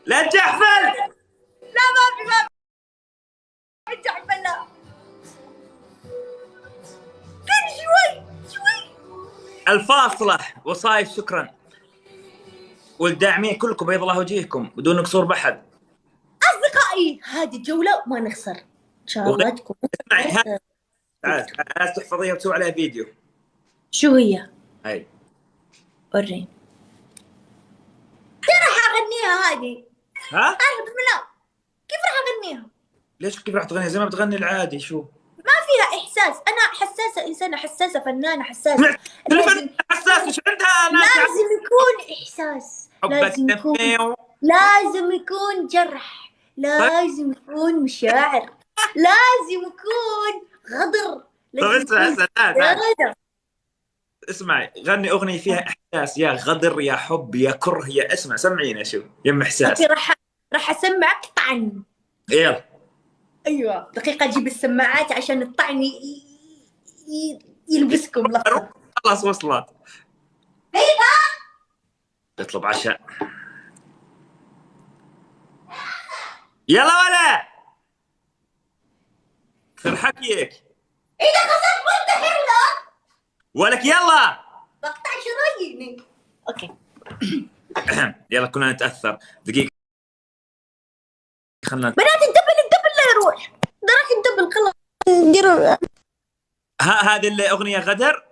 لا تجحفل. لا ما في جحفل لا. شوي الفاصلة وصايف شكرا، والداعمين كلكم بيض الله وجيهكم بدون قصور بحد. أصدقائي هذه الجولة ما نخسر إن شاء الله تكون. اسمعي تعال لازم تحفظيها وتسوي عليها فيديو. شو هي؟ هاي وريني. راح أغنيها هذه. ها؟ أنا بسم الله. كيف راح أغنيها؟ ليش كيف راح تغني زي ما بتغني العادي؟ شو ما فيها إحساس. أنا حساسة، إنسانة حساسة، فنانة حساسة. لازم حساس. ايش عندها ناس؟ لازم يكون إحساس، حبك لازم يكون جرح، لازم يكون مشاعر، لازم يكون غدر، لازم طب اسمع يكون اسمعي، غني اغنيه فيها احساس، يا غدر يا حب يا كره يا اسمع سمعينا شو يم احساس. اوكي راح اسمعك طعن. يلا ايوه دقيقة اجيب السماعات عشان الطعن يلبسكم لقطة. خلاص وصلت. تطلب عشاء. يلا ولا كثر حكيك. اذا قصدت منتهي لا ولك يلا بقطع شراييني. اوكي يلا كنا نتاثر دقيقه. خلنا بنات الدبل لا يروح. ده راح الدبل خلاص ندير. هذه الاغنيه غدر.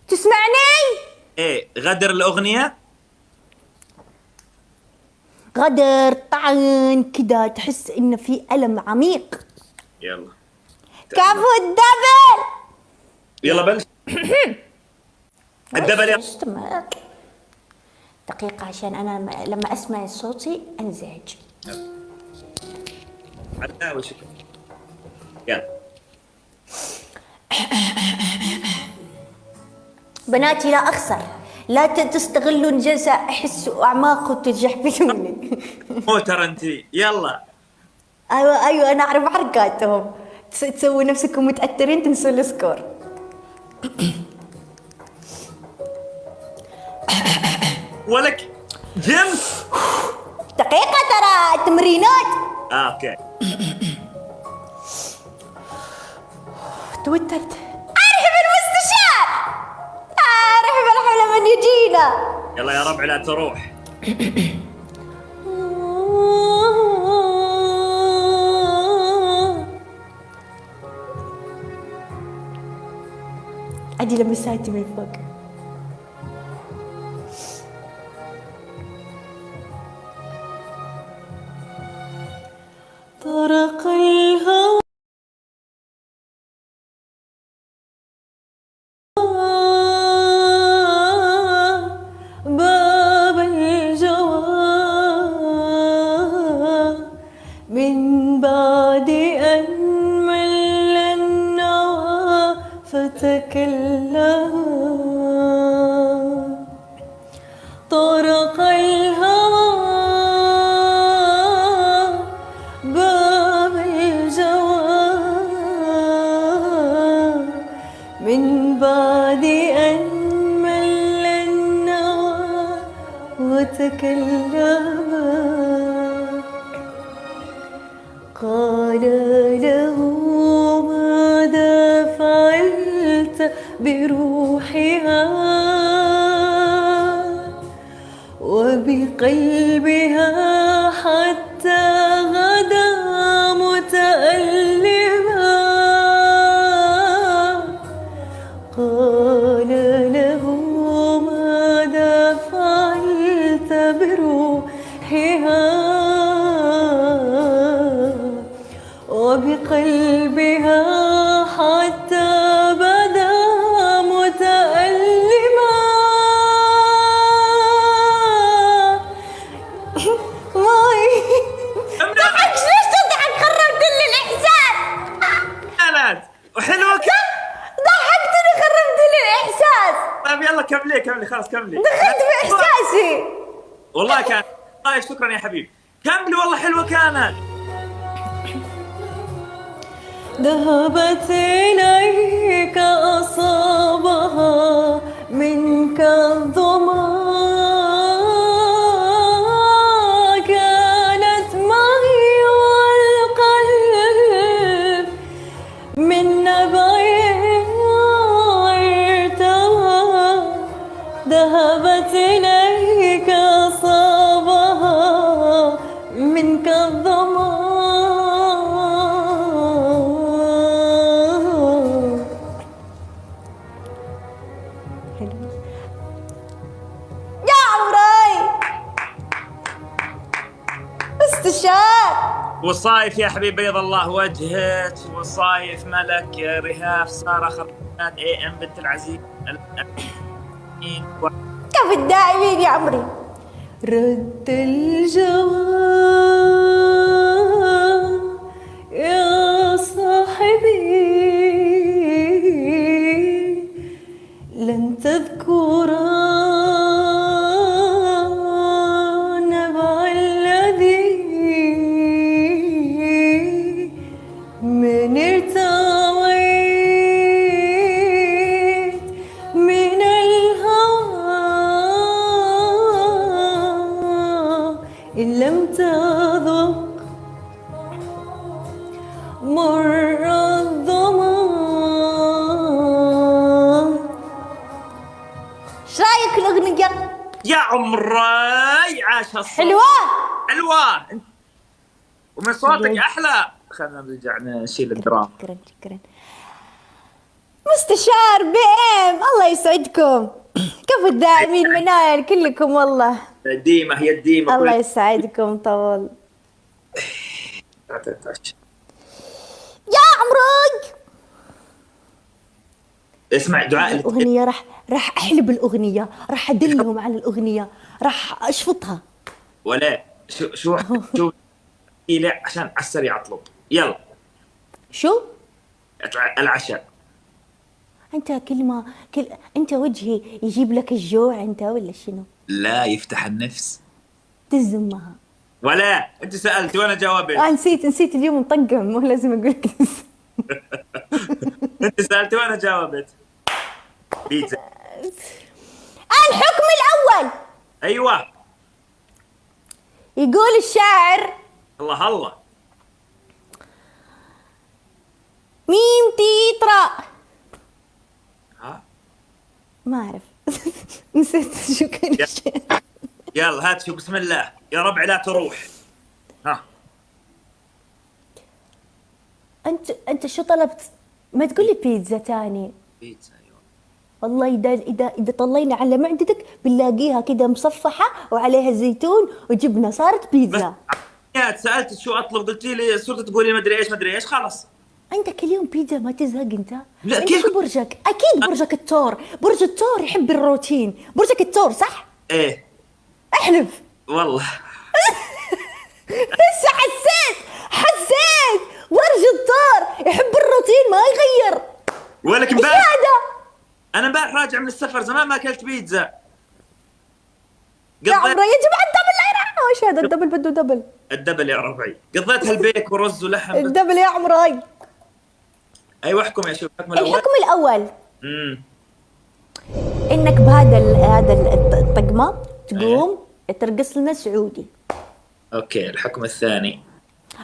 تسمعني؟ ايه غدر الاغنيه. غدر طعن كده تحس إن في ألم عميق. يلا كفو الدبل. يلا بلش. الدبل يلا. دقيقة عشان أنا لما أسمع صوتي أنزعج. عدناوي شكرا. يلا بناتي لا أخسر، لا تستغلون جلسة أحس أعماق وتجحفلوني. موتر انت. يلا أيوة أنا أعرف حركاتهم. تسوي نفسكم متأثرين تنسوا السكور. ولك جيمس. دقيقة ترى تمرينات. اوكي توترت. أرحب المستشار، أرحب من يجينا. يلا يا ربع لا تروح. أدي لمساتي من فوق. طرق الهوى باب الجوى من بعد أن مل النوى فتكلم. طرق الهوى باب الجوى من بعد أن مل النوى وتكلم. قال له ماذا فعلت بروحها وبقلبها حتى غدا متألما. قال له ماذا فعلت بروحها وبقلبها حتى بدا متألما. ضحك. ليش تضحك؟ خربت لي الإحساس. كانت وحلوه ضحكتني خربت لي الإحساس. طيب يلا كملي خلاص كملي. دخلت في إحساسي والله كانت. طيب شكرا يا حبيبي كملي والله حلوه كانت. ذهبت إليك أصابها منك الظما ذهبت إليك أصابها منك الظما. يا عمري استشار. وصايف يا حبيب بيض الله وجهك، وصايف ملك يا رهاف ساره خرجات اي ام بنت العزيز كيف الداعمين يا عمري. رد الجواب يا صاحبي لن تذكرا نبع الذي من ارتويت من الهوى إن لم تذق مر الظما. ايش رايك الاغنية يا عمري؟ عاش هالصوت، حلوة حلوة ومن صوتك احلى. خلينا نرجع نشيل الدراما. شكرا. مستشار بي ام الله يسعدكم. كيف الداعمين منايل كلكم والله. ديمة هي الديمة. الله يسعدكم طول. يا عمري اسمع دعاء الأغنية راح أحلب الأغنية، راح أدلهم على الأغنية، راح أشفطها. ولا شو لي عشان على السريع اطلب. يلا شو؟ العشاء. أنت أنت وجهي يجيب لك الجوع أنت ولا شنو؟ لا يفتح النفس. تزمها. ولا أنت سألت وأنا جاوبت. نسيت اليوم مطقم، مو لازم أقول لك. أنت سألت وأنا جاوبت. بيتزا. الحكم الأول. أيوة. يقول الشاعر الله ميم تيترا. ها؟ ما أعرف. نسيت شو كان الشيء. يلا هات شو بسم الله يا ربع لا تروح. ها أنت شو طلبت؟ ما تقولي بيتزا تاني. بيتزا أيوة. والله إذا طلينا على معدتك بنلاقيها كده مصفحة وعليها زيتون وجبنة صارت بيتزا. بس سألت شو أطلب قلت لي صرت تقولي مدري إيش خلاص. أنت كل يوم بيتزا ما تزهق أنت؟ لا أنت كيف؟ شو برجك؟ أكيد برجك التور. برج التور يحب الروتين. برجك التور صح؟ إيه احلف. والله. بس حسيت برج التور يحب الروتين ما يغير. ولكن ايش هذا؟ أنا امبارح راجع من السفر زمان ما أكلت بيتزا. يا عمري يا جماعة الدبل لا يرحمه. ايش هذا الدبل؟ بده دبل. الدبل يا ربعي قضيتها البيك ورز ولحم. الدبل يا عمري. أيوة احكم يا شو الحكم الأول. الحكم الأول إنك بهذا الطقمة تقوم ترقص لنا سعودي. أوكي الحكم الثاني.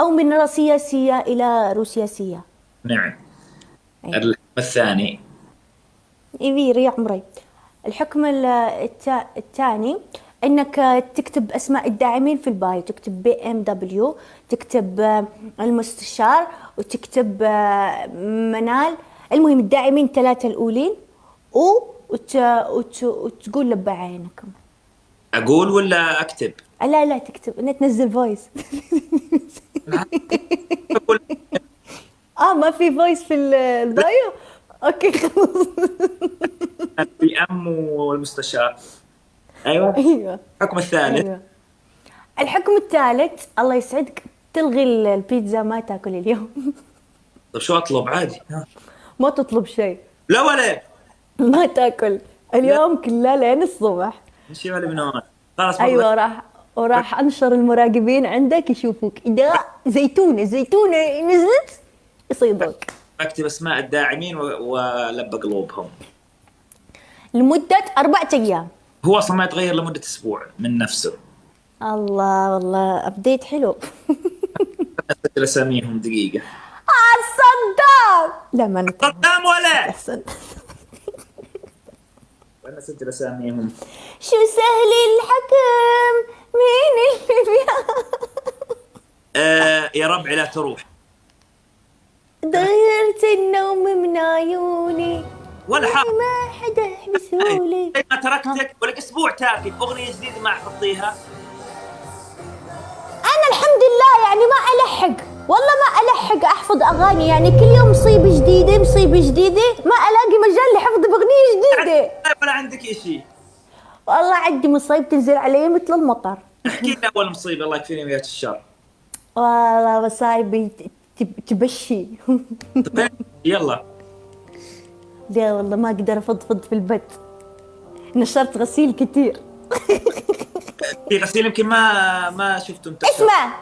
أو من سياسية إلى روسياسية. نعم. الحكم الثاني. إيفير يا عمري. الحكم الثاني انك تكتب اسماء الداعمين في البايو، تكتب BMW، تكتب المستشار، وتكتب منال. المهم الداعمين الثلاثة الاولين وتقول لب عينكم. اقول ولا اكتب؟ لا تكتب، انك تنزل فويس. ما في فويس في البايو. اوكي خلاص. PM والمستشار. ايوه. الحكم الثالث. أيوة. الحكم الثالث الله يسعدك تلغي البيتزا، ما تاكل اليوم. طيب شو اطلب عادي؟ ما تطلب شيء. لا ولا ما تاكل اليوم كله لين الصبح. مشي ولا بنوم خلاص. ايوه راح انشر المراقبين عندك يشوفوك اذا زيتونه نزلت يصيدوك. اكتب اسماء الداعمين ولب قلوبهم لمده 4 أيام. هو اصلا ما يتغير لمده اسبوع من نفسه. الله والله ابديت حلو. اسجل اساميهم دقيقه. صدام. لا ما صدام ولا احسن. انا اسجل اساميهم. شو سهل الحكم، مين اللي فيها؟ يا ربع لا تروح. ضيرت النوم من عيوني، ولا حاجة. ما حدا يحبسولي. زي ما تركتك ولك اسبوع تاكل اغنيه جديده ما حفظيها. انا الحمد لله يعني ما الحق، والله ما الحق احفظ اغاني، يعني كل يوم مصيبه جديده مصيبه جديده، ما الاقي مجال لحفظ باغنيه جديده. ولا عندك شيء؟ والله عندي مصيبه تنزل علي مثل المطر. احكي لنا اول مصيبه الله يكفيني وياك الشر. والله مصايبي تبشي. طيب، يلا. لا والله ما اقدر افضفض في البيت، نشرت غسيل كتير. في غسيل يمكن ما شفته انت. اسمع